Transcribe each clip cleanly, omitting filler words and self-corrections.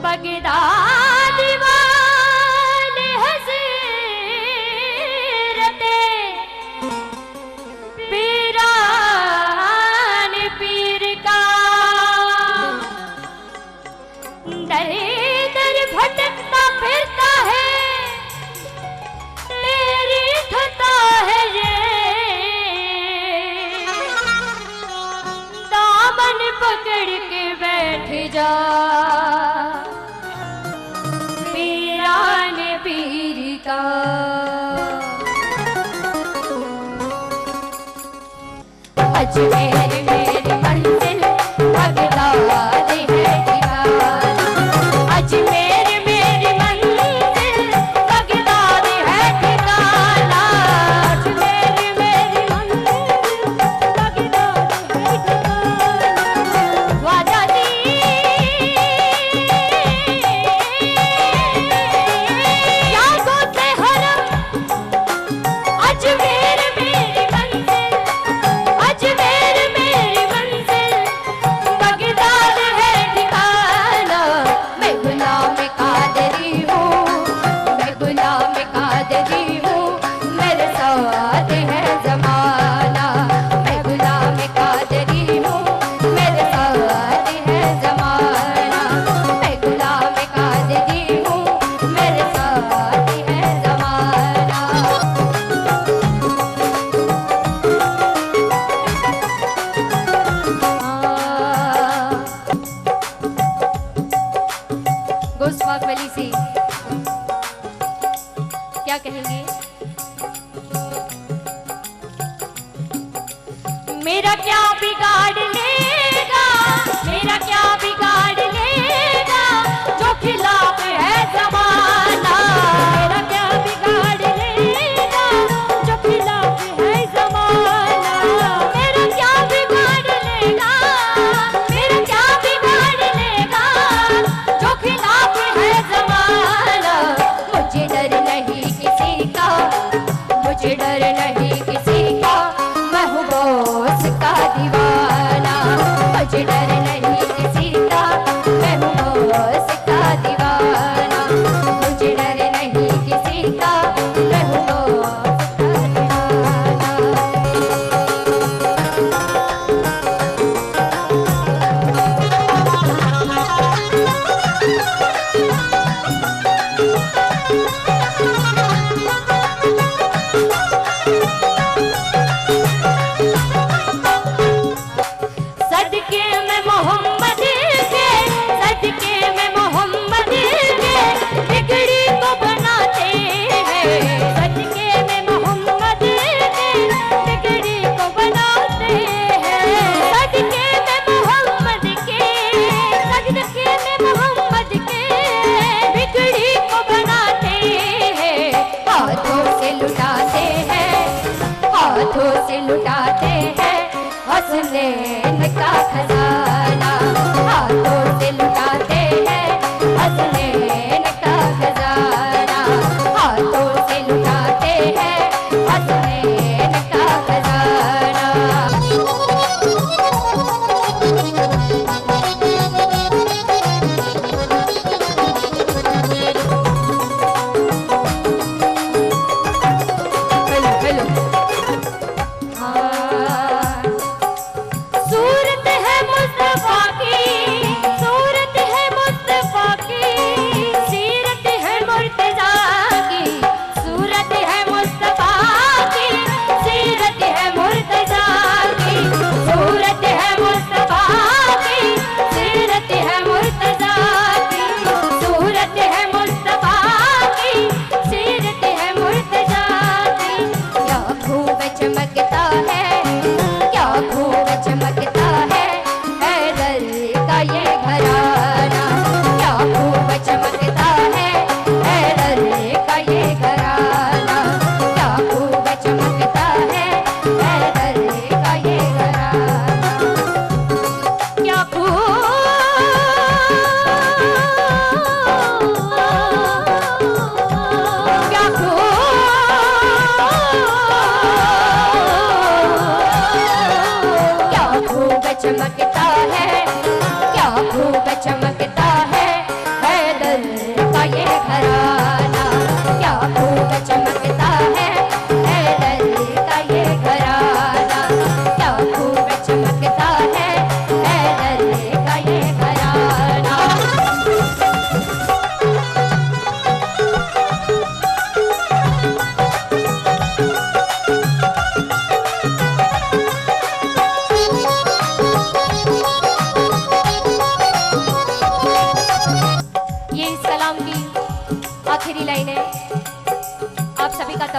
Baghdad वाले हज़रते पीरान पीर का दर दर भटकता फिरता है, तेरी खता है ये, दामन पकड़ के बैठ जा पीरान पीर का। अजमेर मेरी मंजिल बगदाद है ठिकाना, अजमेर मेरी मंजिल बगदाद है ठिकाना, अजमेर मेरी मंजिल बगदाद है ठिकाना। ख्वाजा दी यादों से हरम, अजमेर मेरी मंजिल, अजमेर मेरी मंजिल बगदाद है ठिकाना। मैं गुलाम कादरी हूँ, मैं गुलाम कादरी हूँ, मेरे साथ है ज़माना। मैं गुलाम कादरी हूँ, मेरे साथ है ज़माना। मैं गुलाम कादरी हूँ, मेरे साथ है ज़माना। गोस्वाक वली से क्या कहेंगे? मेरा क्या बिगाड़ लेगा, मेरा क्या बिगाड़ लेगा, जो खिलाफ है ज़माना। मेरा क्या बिगाड़ लेगा, जो खिलाफ है ज़माना। मेरा क्या बिगाड़ लेगा, मेरा क्या बिगाड़ लेगा, जो खिलाफ है ज़माना। मुझे डर नहीं किसी का, मुझे डर नहीं किसी का, मैं हूँ गौस का दीवाना। मुझे डर नहीं किसी का, मैं हूँ गौस का दीवाना। मुझे डर नहीं किसी का, मैं हूँ गौस का दीवाना। सदके में मोहम्मद के, सदके में मोहम्मद के, बिगड़ी को बनाते हैं। सदके में मोहम्मद के, बिगड़ी को बनाते हैं। सदके में मोहम्मद के, सदके में मोहम्मद के, बिगड़ी को बनाते हैं। हाथों से लुटाते हैं, हाथों से लुटाते हैं हसनैन का खजाना। हाथों से लुटाते हैं हसनैन का खजाना। हाथों से लुटाते हैं हसनैन का खजाना। Hello hello. हाँ सूरत है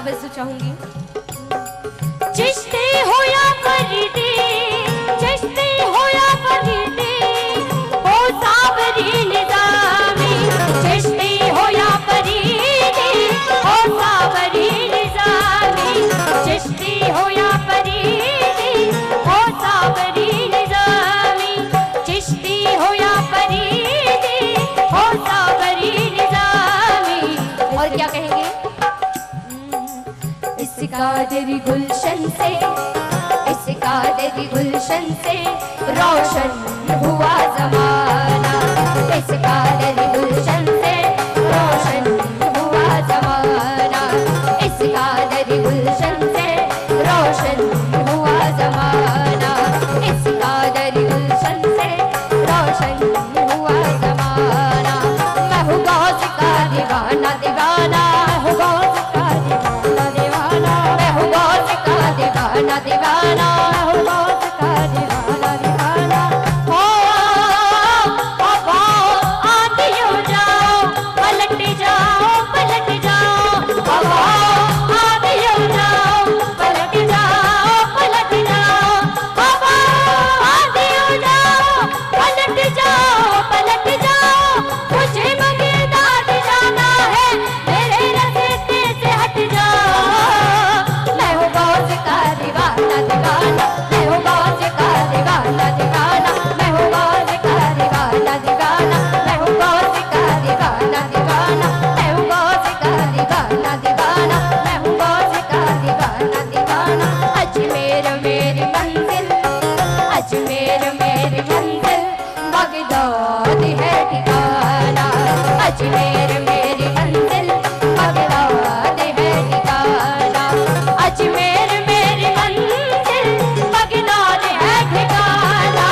तवज्जो चाहूंगी। चिश्ती हो या फरीदी, चिश्ती हो या फरीदी, हो सावरी निज़ामी। चिश्ती हो या फरीदी, हो सावरी निज़ामी। चिश्ती हो या फरीदी, हो सावरी निज़ामी। चिश्ती हो या फरीदी, हो सावरी निज़ामी। और क्या कहेंगे? इस कादरी गुलशन से, इस कादरी गुलशन से रोशन हुआ ज़माना। इस कादरी गुलशन से रोशन हुआ ज़माना। इस कादरी गुलशन से रोशन हुआ ज़माना। इस कादरी गुलशन से रोशन हुआ ज़माना। मैं हूँ गौस का दीवाना दीवाना, हूँ गौस का दीवाना दीवाना, मैं हूँ गौस का दीवाना दीवाना, हूँ गौस का दीवाना दीवाना। हो आती हो जाओ, पलट जाओ, पलट जाओ। आती हो जाओ, पलट जाओ, पलट जाओ। आती हो जाओ, पलट जाओ, पलट जाओ। मुझे मगेदार जाना है, मेरे रास्ते से हट जाओ। मैं हूँ गौस का दीवाना दीवाना, मैं हूँ गौस का दीवाना दीवाना, मैं हूँ गौस का दीवाना दीवाना, मैं हूँ गौस का दीवाना दीवाना, मैं हूँ गौस का दीवाना दीवाना, मैं हूँ गौस का दीवाना दीवाना। अजमेर मेरी मंजिल, अजमेर मेरी मंजिल, बगदाद है ठिकाना। अजमेर मेरी मंजिल, बगदाद है ठिकाना। अजमेर मेरी मंजिल, बगदाद है ठिकाना।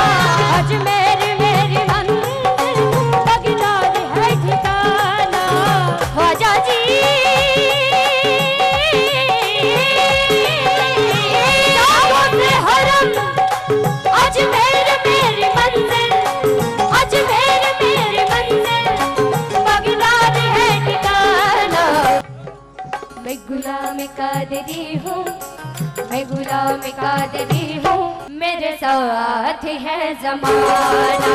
अजमेर मेरी मंजिल, बगदाद है ठिकाना। ख्वाजा जी दावत हरम, अजमेर मेरी मंजिल, अजमेर मेरी मंजिल, बगदाद है ठिकाना। मैं गुलाम कादरी हूँ, मैं गुलाम कादरी हूँ, मेरे साथ है ज़माना।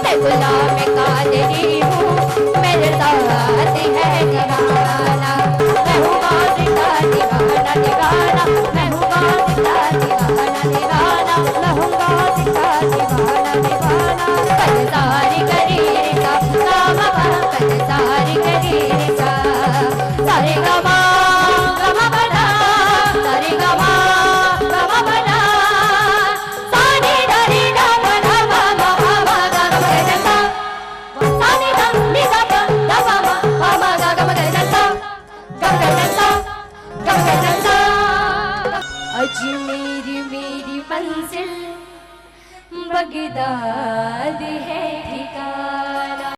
मैं गुलाम कादरी हूँ, मेरे साथ है ज़माना। मैं हूँ गौस का दीवाना दीवाना, मैं हूँ गौस का दीवाना दीवाना, मैं हूँ गौस का दीवाना दीवाना। कदसारी करीर का गामा, कदसारी करीर का सारे गामा गामा बना, सारे गामा गामा बना। सानी दारी दा बना मामा मामा गा गा गा गा। सानी दा नी दा गा गा मामा मामा गा गा गा गा गा गा गा गा गा। अजमेर मेरी मंजिल, बगदाद है